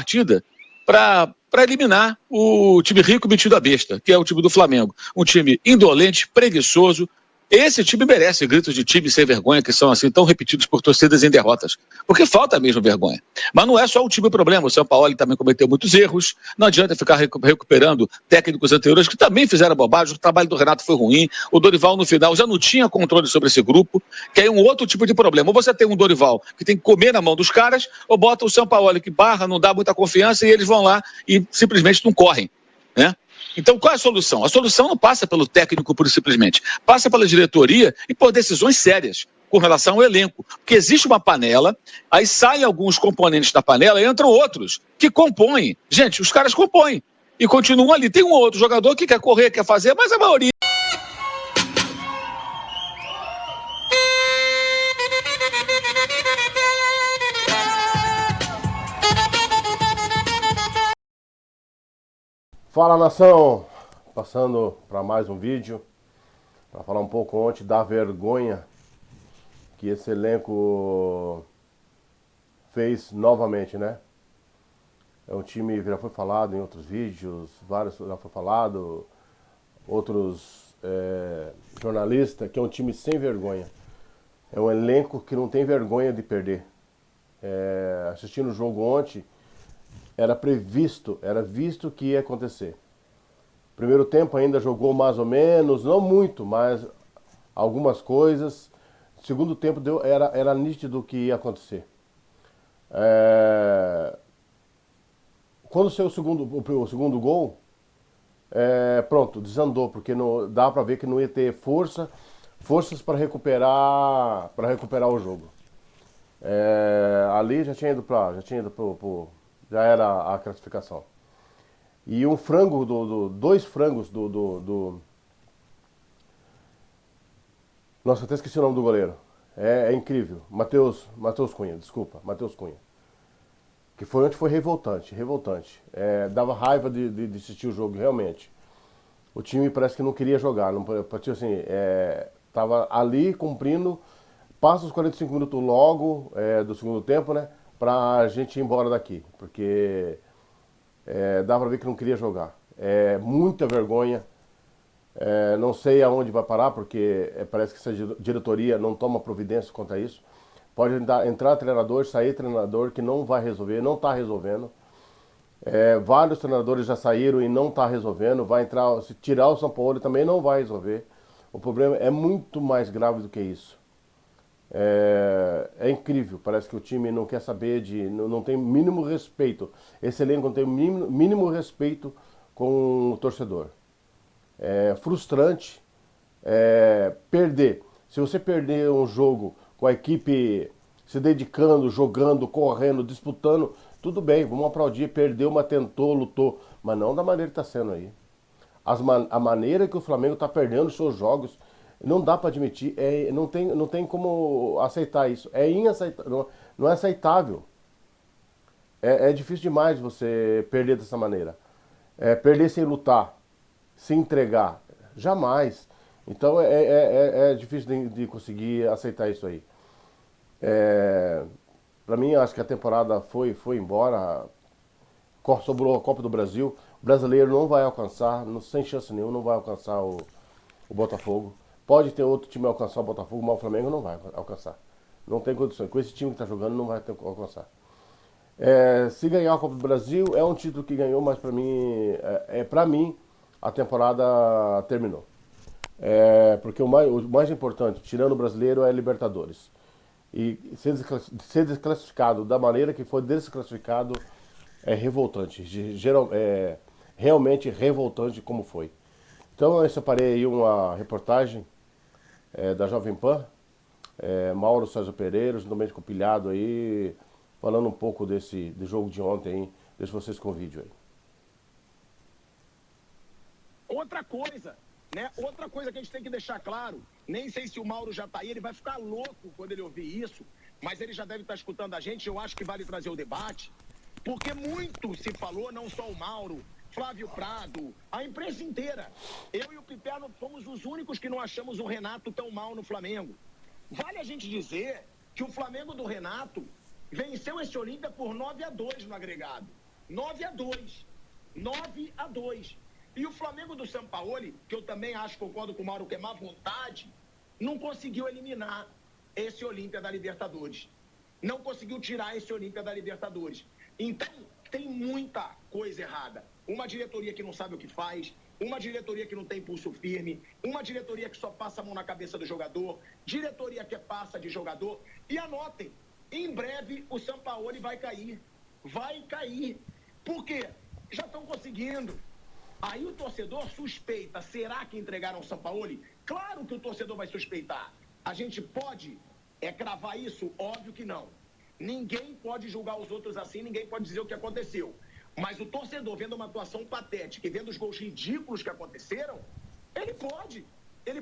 partida para eliminar o time rico metido a besta, que é o time do Flamengo. Um time indolente, preguiçoso. Esse time merece gritos de time sem vergonha, que são assim tão repetidos por torcidas em derrotas. Porque falta mesmo vergonha. Mas não é só o time o problema. O Sampaoli também cometeu muitos erros. Não adianta ficar recuperando técnicos anteriores que também fizeram bobagem. O trabalho do Renato foi ruim. O Dorival, no final, já não tinha controle sobre esse grupo, que é um outro tipo de problema. Ou você tem um Dorival que tem que comer na mão dos caras, ou bota o Sampaoli que barra, não dá muita confiança e eles vão lá e simplesmente não correm, né? Então, qual é a solução? A solução não passa pelo técnico pura e simplesmente, passa pela diretoria e por decisões sérias com relação ao elenco. Porque existe uma panela, aí saem alguns componentes da panela e entram outros que compõem. Gente, os caras compõem e continuam ali. Tem um outro jogador que quer correr, quer fazer, mas a maioria... Fala, nação! Passando para mais um vídeo para falar um pouco ontem da vergonha que esse elenco fez novamente, né? É um time que já foi falado em outros vídeos, vários já foi falado, outros jornalistas, que é um time sem vergonha. É um elenco que não tem vergonha de perder. Assistindo o jogo ontem, era visto que ia acontecer. Primeiro tempo ainda jogou mais ou menos, não muito, mas algumas coisas. Segundo tempo era nítido o que ia acontecer. Quando saiu o segundo gol, pronto, desandou, porque não, dá para ver que não ia ter forças para recuperar o jogo. Ali já era a classificação. E um frango, dois frangos Nossa, até esqueci o nome do goleiro. É incrível. Matheus Cunha, desculpa, Matheus Cunha. Que foi onde foi revoltante. Dava raiva de assistir o jogo, realmente. O time parece que não queria jogar, assim, tava ali cumprindo, passa os 45 minutos logo do segundo tempo, né, pra gente ir embora daqui, porque dá pra ver que não queria jogar. Muita vergonha. Não sei aonde vai parar, porque parece que essa diretoria não toma providência quanto a isso. Pode entrar treinador, sair treinador, que não vai resolver, não está resolvendo. Vários treinadores já saíram e não está resolvendo. Vai entrar, se tirar o Sampaoli também não vai resolver. O problema é muito mais grave do que isso. É incrível, parece que o time não quer saber não tem mínimo respeito. Esse elenco não tem mínimo respeito com o torcedor. É frustrante perder. Se você perder um jogo com a equipe se dedicando, jogando, correndo, disputando, tudo bem, vamos aplaudir. Perdeu, mas tentou, lutou, mas não da maneira que está sendo aí. A maneira que o Flamengo está perdendo os seus jogos, não dá para admitir, não tem como aceitar isso. É inaceitável, não é aceitável. É difícil demais você perder dessa maneira. Perder sem lutar, se entregar, jamais. Então é difícil de conseguir aceitar isso aí. Para mim, acho que a temporada foi embora. Sobrou a Copa do Brasil. O brasileiro não vai alcançar, sem chance nenhuma, não vai alcançar o Botafogo. Pode ter outro time alcançar o Botafogo, mas o Flamengo não vai alcançar. Não tem condições. Com esse time que está jogando, não vai alcançar. Se ganhar a Copa do Brasil, é um título que ganhou, mas para mim, a temporada terminou. Porque o mais importante, tirando o brasileiro, é Libertadores. E ser desclassificado da maneira que foi desclassificado é revoltante. Realmente revoltante como foi. Então eu separei aí uma reportagem da Jovem Pan, Mauro César Pereira, juntamente com o Pilhado aí, falando um pouco do jogo de ontem, hein? Deixo vocês com o vídeo aí. Outra coisa que a gente tem que deixar claro, nem sei se o Mauro já tá aí, ele vai ficar louco quando ele ouvir isso, mas ele já deve estar escutando a gente, eu acho que vale trazer o debate, porque muito se falou, não só o Mauro, Flávio Prado, a imprensa inteira. Eu e o Piperno fomos os únicos que não achamos o Renato tão mal no Flamengo. Vale a gente dizer que o Flamengo do Renato venceu esse Olímpia por 9-2 no agregado. 9-2. 9-2. E o Flamengo do Sampaoli, que eu também acho, concordo com o Mauro, que é má vontade, não conseguiu eliminar esse Olímpia da Libertadores. Não conseguiu tirar esse Olímpia da Libertadores. Então, tem muita coisa errada. Uma diretoria que não sabe o que faz, uma diretoria que não tem pulso firme, uma diretoria que só passa a mão na cabeça do jogador, diretoria que passa de jogador. E anotem, em breve o Sampaoli vai cair. Vai cair. Por quê? Já estão conseguindo. Aí o torcedor suspeita, será que entregaram o Sampaoli? Claro que o torcedor vai suspeitar. A gente pode cravar isso? Óbvio que não. Ninguém pode julgar os outros assim, ninguém pode dizer o que aconteceu. Mas o torcedor, vendo uma atuação patética e vendo os gols ridículos que aconteceram, ele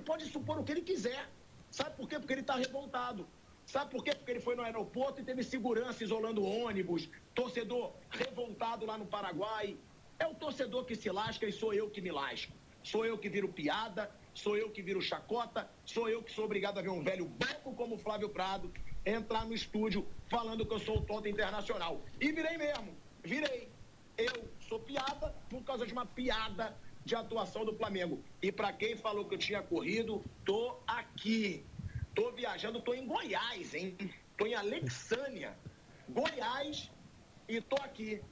pode supor o que ele quiser. Sabe por quê? Porque ele está revoltado. Sabe por quê? Porque ele foi no aeroporto e teve segurança isolando ônibus, torcedor revoltado lá no Paraguai. É o torcedor que se lasca e sou eu que me lasco. Sou eu que viro piada, sou eu que viro chacota, sou eu que sou obrigado a ver um velho banco como o Flávio Prado entrar no estúdio falando que eu sou o tonto internacional. E virei mesmo, virei. Eu sou piada por causa de uma piada de atuação do Flamengo. E para quem falou que eu tinha corrido, tô aqui. Tô viajando, tô em Goiás, hein? Tô em Alexânia, Goiás, e tô aqui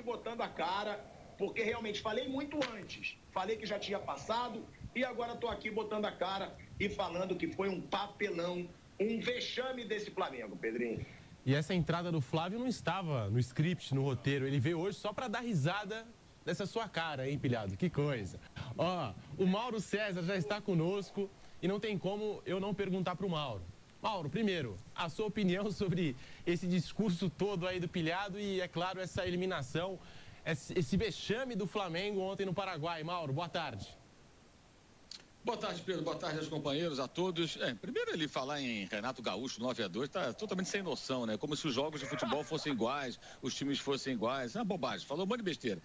botando a cara, porque realmente falei muito antes. Falei que já tinha passado e agora tô aqui botando a cara e falando que foi um papelão, um vexame desse Flamengo, Pedrinho. E essa entrada do Flávio não estava no script, no roteiro. Ele veio hoje só para dar risada dessa sua cara, hein, pilhado? Que coisa. Ó, o Mauro César já está conosco e não tem como eu não perguntar para o Mauro. Mauro, primeiro, a sua opinião sobre esse discurso todo aí do pilhado e, é claro, essa eliminação, esse vexame do Flamengo ontem no Paraguai. Mauro, boa tarde. Boa tarde, Pedro. Boa tarde aos companheiros, a todos. Primeiro ele falar em Renato Gaúcho 9-2, tá totalmente sem noção, né? Como se os jogos de futebol fossem iguais, os times fossem iguais. É uma bobagem, falou um monte de besteira.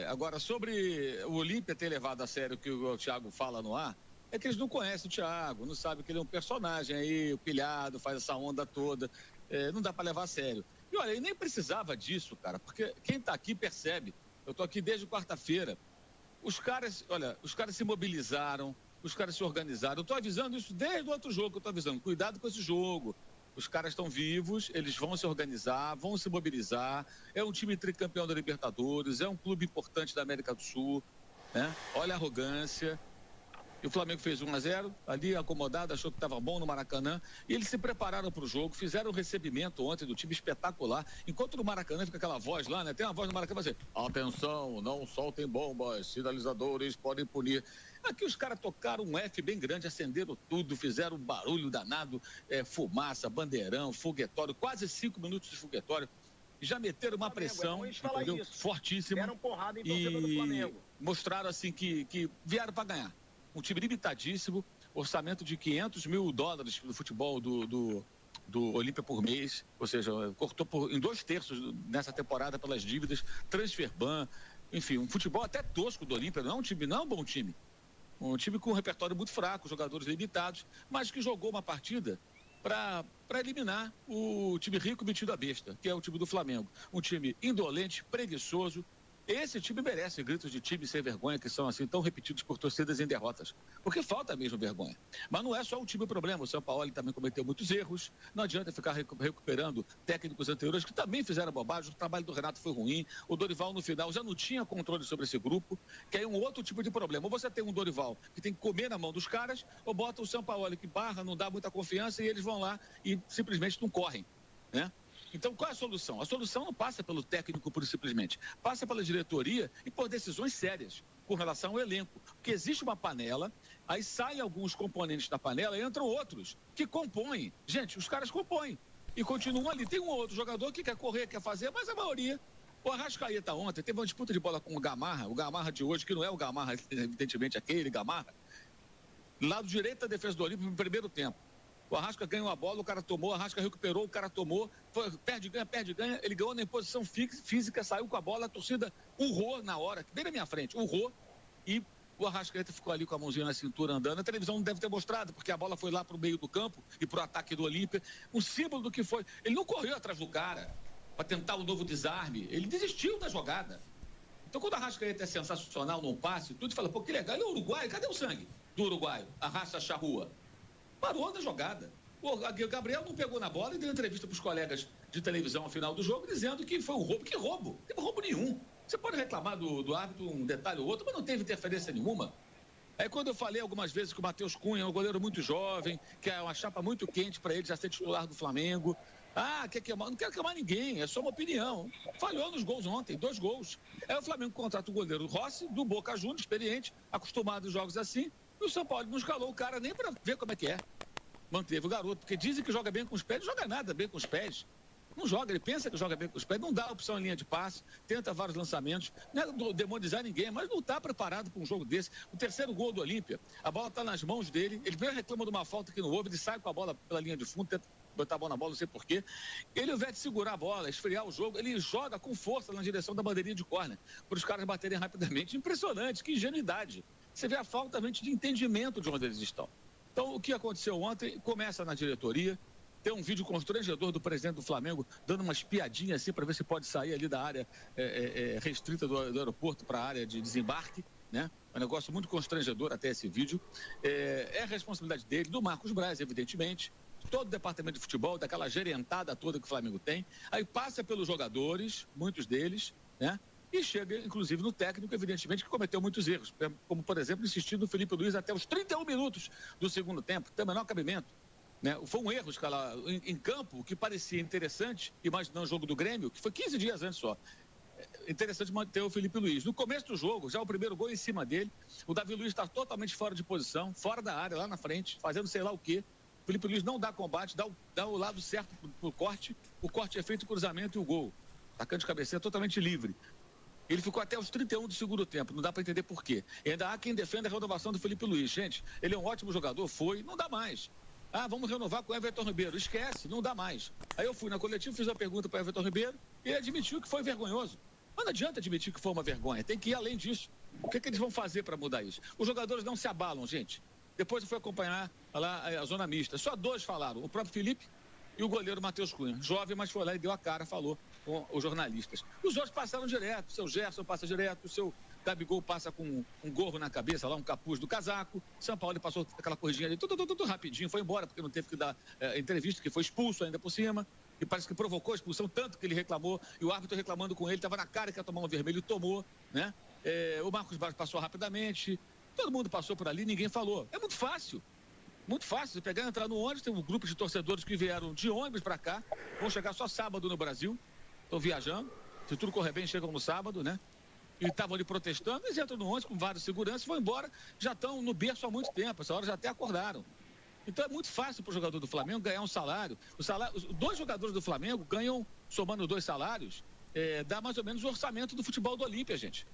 Agora, sobre o Olímpia ter levado a sério o que o Thiago fala no ar, é que eles não conhecem o Thiago, não sabem que ele é um personagem aí, o pilhado, faz essa onda toda. Não dá para levar a sério. E olha, ele nem precisava disso, cara, porque quem tá aqui percebe. Eu tô aqui desde quarta-feira. Os caras se mobilizaram, os caras se organizaram. Eu tô avisando isso desde o outro jogo que eu tô avisando. Cuidado com esse jogo. Os caras estão vivos, eles vão se organizar, vão se mobilizar. É um time tricampeão da Libertadores, é um clube importante da América do Sul, né? Olha a arrogância. E o Flamengo fez 1-0, ali acomodado, achou que estava bom no Maracanã. E eles se prepararam para o jogo, fizeram um recebimento ontem do time espetacular. Enquanto no Maracanã fica aquela voz lá, né? Tem uma voz no Maracanã, vai dizer, atenção, não soltem bombas, sinalizadores podem punir. Aqui os caras tocaram um F bem grande, acenderam tudo, fizeram um barulho danado, fumaça, bandeirão, foguetório, quase 5 minutos de foguetório. Já meteram uma pressão, entendeu? Fortíssima. Deram porrada em torcedor do Flamengo. Mostraram assim que vieram para ganhar. Um time limitadíssimo, orçamento de $500 mil do futebol do Olímpia por mês, ou seja, cortou em 2/3 nessa temporada pelas dívidas, transfer ban, enfim, um futebol até tosco do Olímpia, não é um bom time. Um time com um repertório muito fraco, jogadores limitados, mas que jogou uma partida para eliminar o time rico metido a besta, que é o time do Flamengo. Um time indolente, preguiçoso. Esse time merece gritos de time sem vergonha que são assim tão repetidos por torcidas em derrotas, porque falta mesmo vergonha. Mas não é só o time o problema, o Sampaoli também cometeu muitos erros, não adianta ficar recuperando técnicos anteriores que também fizeram bobagem, o trabalho do Renato foi ruim, o Dorival no final já não tinha controle sobre esse grupo, que é um outro tipo de problema. Ou você tem um Dorival que tem que comer na mão dos caras, ou bota o Sampaoli que barra, não dá muita confiança e eles vão lá e simplesmente não correm, né? Então, qual é a solução? A solução não passa pelo técnico pura e simplesmente, passa pela diretoria e por decisões sérias com relação ao elenco. Porque existe uma panela, aí saem alguns componentes da panela e entram outros que compõem. Gente, os caras compõem e continuam ali. Tem um outro jogador que quer correr, quer fazer, mas a maioria... O Arrascaeta ontem teve uma disputa de bola com o Gamarra de hoje, que não é o Gamarra, evidentemente aquele Gamarra, lado direito da defesa do Olímpia no primeiro tempo. O Arrasca ganhou a bola, o cara tomou, o Arrasca recuperou, o cara tomou, perde, ganha, ele ganhou na imposição física, saiu com a bola, a torcida urrou na hora, bem na minha frente, urrou, e o Arrascaeta ficou ali com a mãozinha na cintura andando. A televisão não deve ter mostrado, porque a bola foi lá pro meio do campo e pro ataque do Olímpia, um símbolo do que foi. Ele não correu atrás do cara para tentar um novo desarme. Ele desistiu da jogada. Então, quando a Arrascaeta é sensacional num passe, tudo fala, pô, que legal, ele é uruguaio, cadê o sangue do uruguaio? Arrasta a charrua. Parou da jogada. O Gabriel não pegou na bola e deu entrevista para os colegas de televisão ao final do jogo, dizendo que foi um roubo. Que roubo? Não teve roubo nenhum. Você pode reclamar do árbitro um detalhe ou outro, mas não teve interferência nenhuma. Aí quando eu falei algumas vezes que o Matheus Cunha é um goleiro muito jovem, que é uma chapa muito quente para ele já ser titular do Flamengo. Quer queimar? Não quero queimar ninguém, é só uma opinião. Falhou nos gols ontem, 2 gols. Aí o Flamengo contrata o goleiro Rossi, do Boca Juniors, experiente, acostumado a jogos assim, e o São Paulo não escalou o cara nem para ver como é que é. Manteve o garoto, porque dizem que joga bem com os pés, não joga nada bem com os pés. Não joga, ele pensa que joga bem com os pés, não dá opção em linha de passe, tenta vários lançamentos, não é demonizar ninguém, mas não está preparado para um jogo desse. O 3º gol do Olímpia, a bola está nas mãos dele, ele veio reclama de uma falta que não houve, ele sai com a bola pela linha de fundo, tenta botar a bola na bola, não sei porquê. Ele, ao invés de segurar a bola, esfriar o jogo, ele joga com força na direção da bandeirinha de córner, para os caras baterem rapidamente. Impressionante, que ingenuidade. Você vê a falta realmente de entendimento de onde eles estão. Então, o que aconteceu ontem começa na diretoria. Tem um vídeo constrangedor do presidente do Flamengo dando uma espiadinha assim para ver se pode sair ali da área restrita do aeroporto para a área de desembarque, né? É um negócio muito constrangedor até esse vídeo. É responsabilidade dele, do Marcos Braz, evidentemente, todo o departamento de futebol, daquela gerentada toda que o Flamengo tem. Aí passa pelos jogadores, muitos deles, né? E chega, inclusive, no técnico, evidentemente, que cometeu muitos erros. Como, por exemplo, insistir no Felipe Luiz até os 31 minutos do segundo tempo. Tem o menor cabimento. Né? Foi um erro escalar em campo, que parecia interessante, imaginando o jogo do Grêmio, que foi 15 dias antes só. Interessante manter o Felipe Luiz. No começo do jogo, já o primeiro gol em cima dele, o Davi Luiz está totalmente fora de posição, fora da área, lá na frente, fazendo sei lá o quê. O Felipe Luiz não dá combate, dá o lado certo pro corte, o corte é feito cruzamento e o gol. Atacante de cabeceira totalmente livre. Ele ficou até os 31 do segundo tempo, não dá para entender por quê. E ainda há quem defenda a renovação do Felipe Luiz. Gente, ele é um ótimo jogador, não dá mais. Vamos renovar com o Everton Ribeiro. Esquece, não dá mais. Aí eu fui na coletiva, fiz uma pergunta para o Everton Ribeiro e ele admitiu que foi vergonhoso. Mas não adianta admitir que foi uma vergonha, tem que ir além disso. O que eles vão fazer para mudar isso? Os jogadores não se abalam, gente. Depois eu fui acompanhar lá a zona mista. Só 2 falaram, o próprio Felipe e o goleiro Matheus Cunha. Jovem, mas foi lá e deu a cara, falou com os jornalistas. Os outros passaram direto, o seu Gerson passa direto, o seu Gabigol passa com um gorro na cabeça, lá um capuz do casaco. São Paulo passou aquela corridinha ali, tudo rapidinho, foi embora, porque não teve que dar entrevista, que foi expulso ainda por cima. E parece que provocou a expulsão, tanto que ele reclamou, e o árbitro reclamando com ele, estava na cara que ia tomar um vermelho e tomou, né? O Marcos Braz passou rapidamente, todo mundo passou por ali, ninguém falou. É muito fácil. Muito fácil, você pegar e entrar no ônibus, tem um grupo de torcedores que vieram de ônibus para cá, vão chegar só sábado no Brasil, estão viajando, se tudo correr bem, chegam no sábado, né? E estavam ali protestando, eles entram no ônibus com vários seguranças, vão embora, já estão no berço há muito tempo, essa hora já até acordaram. Então é muito fácil para o jogador do Flamengo ganhar um salário. Os 2 jogadores do Flamengo ganham, somando 2 salários, dá mais ou menos o orçamento do futebol do Olímpia, gente,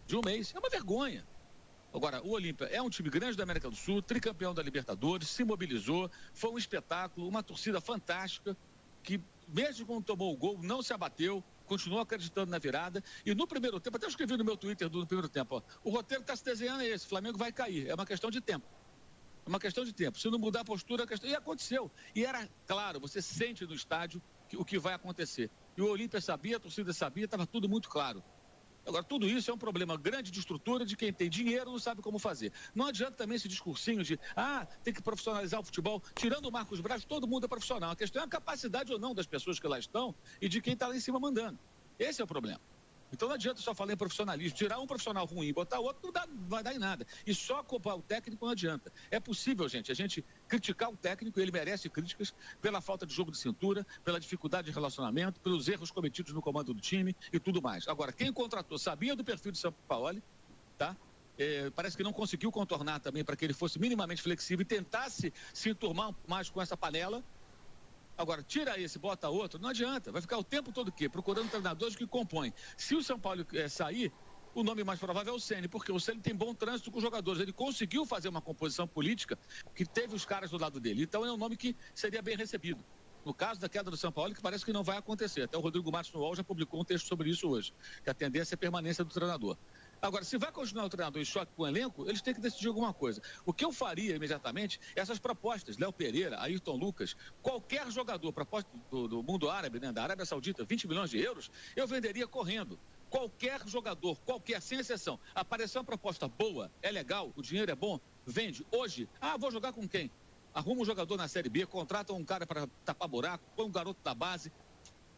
de um mês. É uma vergonha. Agora, o Olímpia é um time grande da América do Sul, tricampeão da Libertadores, se mobilizou, foi um espetáculo, uma torcida fantástica, que mesmo quando tomou o gol, não se abateu, continuou acreditando na virada. E no primeiro tempo, até eu escrevi no meu Twitter no primeiro tempo, o roteiro que está se desenhando é esse, o Flamengo vai cair, é uma questão de tempo. É uma questão de tempo. Se não mudar a postura, e aconteceu. E era claro, você sente no estádio o que vai acontecer. E o Olímpia sabia, a torcida sabia, estava tudo muito claro. Agora, tudo isso é um problema grande de estrutura de quem tem dinheiro não sabe como fazer. Não adianta também esse discursinho de, tem que profissionalizar o futebol. Tirando o Marcos Braz, todo mundo é profissional. A questão é a capacidade ou não das pessoas que lá estão e de quem está lá em cima mandando. Esse é o problema. Então não adianta só falar em profissionalismo. Tirar um profissional ruim e botar outro não vai dar em nada. E só culpar o técnico não adianta. É possível, gente, a gente criticar o técnico, ele merece críticas pela falta de jogo de cintura, pela dificuldade de relacionamento, pelos erros cometidos no comando do time e tudo mais. Agora, quem contratou sabia do perfil de São Paulo, tá? Parece que não conseguiu contornar também para que ele fosse minimamente flexível e tentasse se enturmar mais com essa panela. Agora, tira esse, bota outro, não adianta. Vai ficar o tempo todo o quê? Procurando treinadores que compõem. Se o São Paulo sair, o nome mais provável é o Ceni, porque o Ceni tem bom trânsito com os jogadores. Ele conseguiu fazer uma composição política que teve os caras do lado dele. Então é um nome que seria bem recebido. No caso da queda do São Paulo, que parece que não vai acontecer. Até o Rodrigo Matos no UOL já publicou um texto sobre isso hoje, que a tendência é a permanência do treinador. Agora, se vai continuar o treinador em choque com o elenco, eles têm que decidir alguma coisa. O que eu faria imediatamente, essas propostas, Léo Pereira, Ayrton Lucas, qualquer jogador, proposta do mundo árabe, né, da Arábia Saudita, 20 milhões de euros, eu venderia correndo. Qualquer jogador, qualquer, sem exceção. Apareceu uma proposta boa, é legal, o dinheiro é bom, vende. Hoje, vou jogar com quem? Arruma um jogador na Série B, contrata um cara para tapar buraco, põe um garoto da base,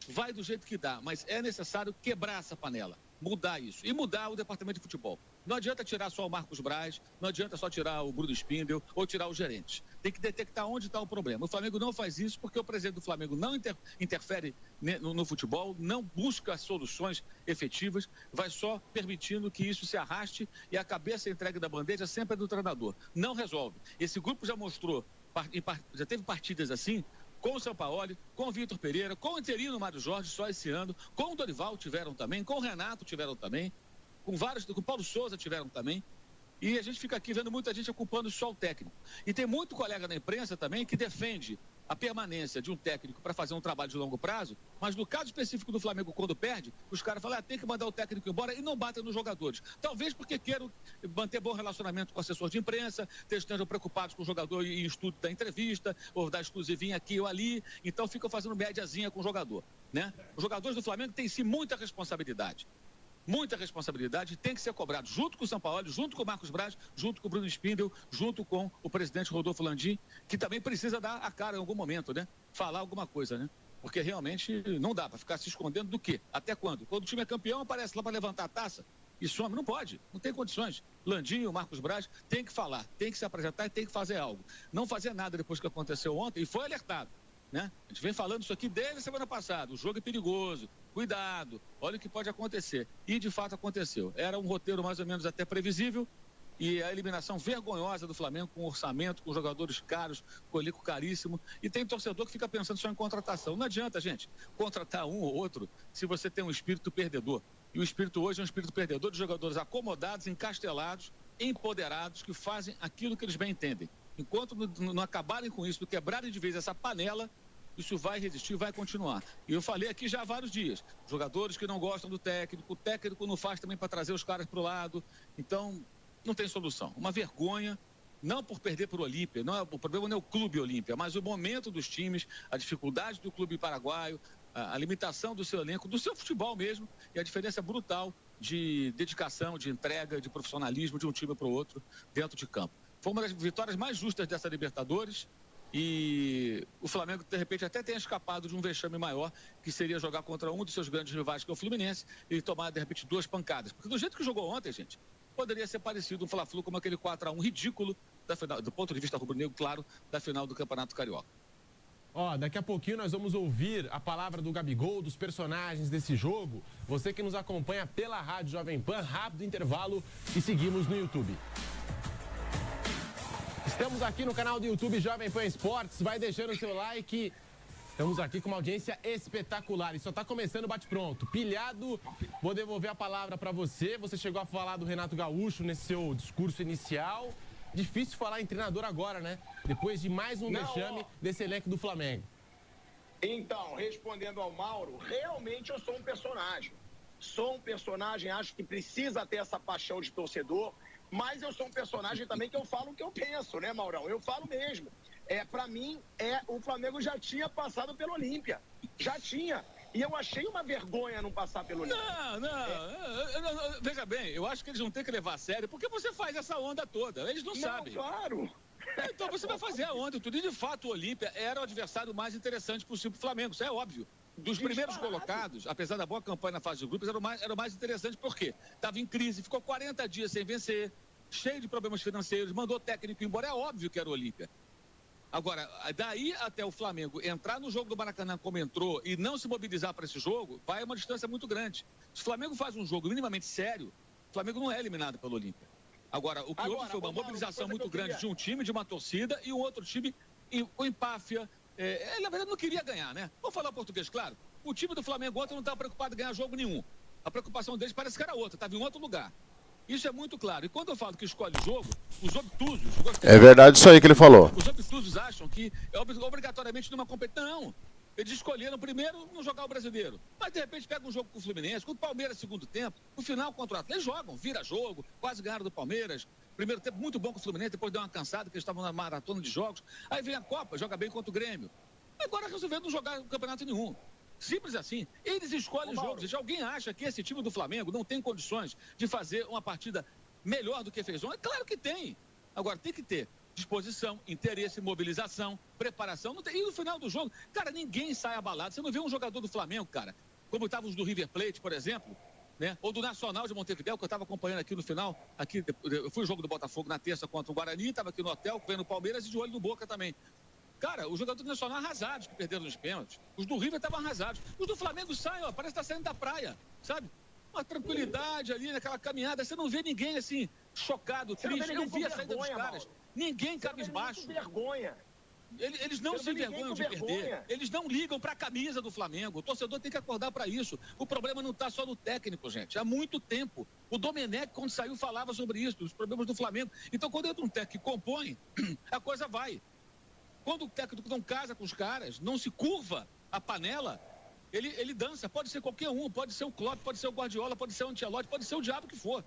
vai do jeito que dá, mas é necessário quebrar essa panela, mudar isso e mudar o departamento de futebol. Não adianta tirar só o Marcos Braz, não adianta só tirar o Bruno Spindel ou tirar os gerentes. Tem que detectar onde está o problema. O Flamengo não faz isso porque o presidente do Flamengo não interfere no futebol, não busca soluções efetivas, vai só permitindo que isso se arraste e a cabeça entregue da bandeja sempre é do treinador. Não resolve. Esse grupo já mostrou, já teve partidas assim, com o Sampaoli, com o Vitor Pereira, com o interino Mário Jorge só esse ano, com o Dorival tiveram também, com o Renato tiveram também, com o Paulo Souza tiveram também, e a gente fica aqui vendo muita gente culpando só o técnico. E tem muito colega na imprensa também que defende a permanência de um técnico para fazer um trabalho de longo prazo, mas no caso específico do Flamengo, quando perde, os caras falam, tem que mandar o técnico embora e não batem nos jogadores. Talvez porque queiram manter bom relacionamento com o assessor de imprensa, estejam preocupados com o jogador e estudo da entrevista, ou da exclusivinha aqui ou ali, então ficam fazendo médiazinha com o jogador, né? Os jogadores do Flamengo têm sim muita responsabilidade. Muita responsabilidade, tem que ser cobrado junto com o Sampaoli, junto com o Marcos Braz, junto com o Bruno Spindel, junto com o presidente Rodolfo Landim, que também precisa dar a cara em algum momento, né? Falar alguma coisa, né? Porque realmente não dá para ficar se escondendo do quê? Até quando? Quando o time é campeão, aparece lá para levantar a taça e some. Não pode, não tem condições. Landim e o Marcos Braz tem que falar, tem que se apresentar e tem que fazer algo. Não fazer nada depois que aconteceu ontem e foi alertado. Né? A gente vem falando isso aqui desde a semana passada. O jogo é perigoso, cuidado, olha o que pode acontecer. E de fato aconteceu. Era um roteiro mais ou menos até previsível e a eliminação vergonhosa do Flamengo com orçamento, com jogadores caros, com elenco caríssimo. E tem torcedor que fica pensando só em contratação. Não adianta, gente, contratar um ou outro se você tem um espírito perdedor. E o espírito hoje é um espírito perdedor de jogadores acomodados, encastelados, empoderados, que fazem aquilo que eles bem entendem. Enquanto não acabarem com isso, quebrarem de vez essa panela, isso vai resistir, vai continuar. E eu falei aqui já há vários dias, jogadores que não gostam do técnico, o técnico não faz também para trazer os caras para o lado, então não tem solução. Uma vergonha, não por perder para o Olímpia, o problema não é o clube Olímpia, mas o momento dos times, a dificuldade do clube paraguaio, a limitação do seu elenco, do seu futebol mesmo, e a diferença brutal de dedicação, de entrega, de profissionalismo de um time para o outro dentro de campo. Foi uma das vitórias mais justas dessa Libertadores e o Flamengo, de repente, até tem escapado de um vexame maior, que seria jogar contra um dos seus grandes rivais, que é o Fluminense, e tomar, de repente, 2 pancadas. Porque do jeito que jogou ontem, gente, poderia ser parecido um Fla-Flu como aquele 4-1 ridículo, da final, do ponto de vista rubro-negro, claro, da final do Campeonato Carioca. Daqui a pouquinho nós vamos ouvir a palavra do Gabigol, dos personagens desse jogo. Você que nos acompanha pela Rádio Jovem Pan, rápido intervalo e seguimos no YouTube. Estamos aqui no canal do YouTube Jovem Pan Esportes, vai deixando o seu like. Estamos aqui com uma audiência espetacular e só está começando o bate-pronto. Pilhado, vou devolver a palavra para você. Você chegou a falar do Renato Gaúcho nesse seu discurso inicial. Difícil falar em treinador agora, né? Depois de mais um vexame desse elenco do Flamengo. Então, respondendo ao Mauro, realmente eu sou um personagem. Sou um personagem, acho que precisa ter essa paixão de torcedor, mas eu sou um personagem também que eu falo o que eu penso, né, Maurão? Eu falo mesmo. Pra mim, o Flamengo já tinha passado pelo Olímpia. Já tinha. E eu achei uma vergonha não passar pelo Olímpia. Não, veja bem, eu acho que eles não têm que levar a sério, porque você faz essa onda toda, eles não sabem. Claro. Então você vai fazer a onda e tudo. E de fato o Olímpia era o adversário mais interessante possível pro Flamengo, isso é óbvio. Dos primeiros colocados, apesar da boa campanha na fase de grupos, era o mais interessante porque estava em crise, ficou 40 dias sem vencer, cheio de problemas financeiros, mandou o técnico embora, é óbvio que era o Olímpia. Agora, daí até o Flamengo entrar no jogo do Maracanã como entrou e não se mobilizar para esse jogo, vai uma distância muito grande. Se o Flamengo faz um jogo minimamente sério, o Flamengo não é eliminado pelo Olímpia. Agora, o que houve foi uma mobilização muito grande de um time, de uma torcida, e um outro time com empáfia. Ele, na verdade, não queria ganhar, né? Vamos falar português, claro. O time do Flamengo ontem não estava preocupado em ganhar jogo nenhum. A preocupação deles parece que era outra, estava em outro lugar. Isso é muito claro. E quando eu falo que escolhe jogo, os obtusos... É verdade isso aí que ele falou. Os obtusos acham que é obrigatoriamente numa competição. Não. Eles escolheram primeiro não jogar o Brasileiro. Mas, de repente, pega um jogo com o Fluminense, com o Palmeiras segundo tempo, no final contra o Atlético. Eles jogam, vira jogo, quase ganharam do Palmeiras. Primeiro tempo muito bom com o Fluminense, depois deu uma cansada, que eles estavam na maratona de jogos. Aí vem a Copa, joga bem contra o Grêmio. Agora resolveram não jogar no campeonato nenhum. Simples assim. Eles escolhem jogos. Se alguém acha que esse time do Flamengo não tem condições de fazer uma partida melhor do que fez ontem, é claro que tem. Agora, tem que ter disposição, interesse, mobilização, preparação. Não tem... E no final do jogo, cara, ninguém sai abalado. Você não vê um jogador do Flamengo, cara, como estavam os do River Plate, por exemplo, né? Ou do Nacional de Montevidéu, que eu estava acompanhando aqui no final. Aqui, eu fui o jogo do Botafogo na terça contra o Guarani, estava aqui no hotel, vendo o Palmeiras e de olho no Boca também. Cara, os jogadores do Nacional arrasados, que perderam nos pênaltis. Os do River estavam arrasados. Os do Flamengo saem, ó, parece que tá saindo da praia, sabe? Uma tranquilidade ali, naquela caminhada. Você não vê ninguém, assim, chocado, triste. Eu vi a saída dos caras. Ninguém cabisbaixo. Vergonha. Eles não se envergonham de perder. Eles não ligam para a camisa do Flamengo. O torcedor tem que acordar para isso. O problema não está só no técnico, gente. Há muito tempo. O Domenech, quando saiu, falava sobre isso, os problemas do Flamengo. Então, quando entra um técnico que compõe, a coisa vai. Quando o técnico não casa com os caras, não se curva a panela, ele dança. Pode ser qualquer um. Pode ser o Klopp, pode ser o Guardiola, pode ser o Ancelotti, pode ser o diabo que for.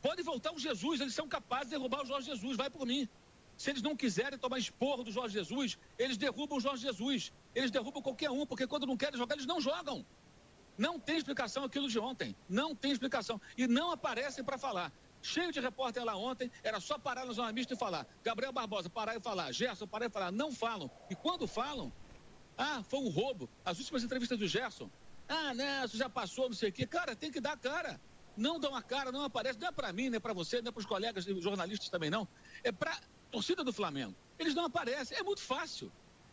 Pode voltar o Jesus. Eles são capazes de derrubar o Jorge Jesus. Vai por mim. Se eles não quiserem tomar esporro do Jorge Jesus, eles derrubam o Jorge Jesus. Eles derrubam qualquer um, porque quando não querem jogar, eles não jogam. Não tem explicação aquilo de ontem. Não tem explicação. E não aparecem para falar. Cheio de repórter lá ontem, era só parar na zona mista e falar. Gabriel Barbosa, parar e falar. Gerson, parar e falar. Não falam. E quando falam, foi um roubo. As últimas entrevistas do Gerson. Né, isso já passou, não sei o quê. Cara, tem que dar cara. Não dão a cara, não aparece. Não é para mim, não é para você, não é para os colegas jornalistas também, não. É para torcida do Flamengo. Eles não aparecem, é muito fácil.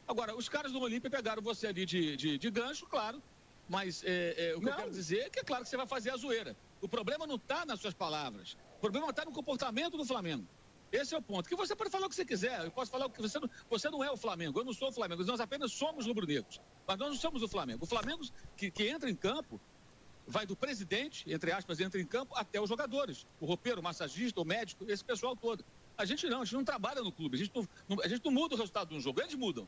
Agora, os caras do Olímpia pegaram você ali de gancho, claro, mas o que eu quero dizer é que é claro que você vai fazer a zoeira. O problema não está nas suas palavras, o problema está no comportamento do Flamengo. Esse é o ponto. Que você pode falar o que você quiser, eu posso falar o que você não é o Flamengo, eu não sou o Flamengo, nós apenas somos rubro-negros, mas nós não somos o Flamengo. O Flamengo que entra em campo, vai do presidente, entre aspas, entra em campo, até os jogadores, o roupeiro, o massagista, o médico, esse pessoal todo. A gente não trabalha no clube, a gente não muda o resultado de um jogo, eles mudam.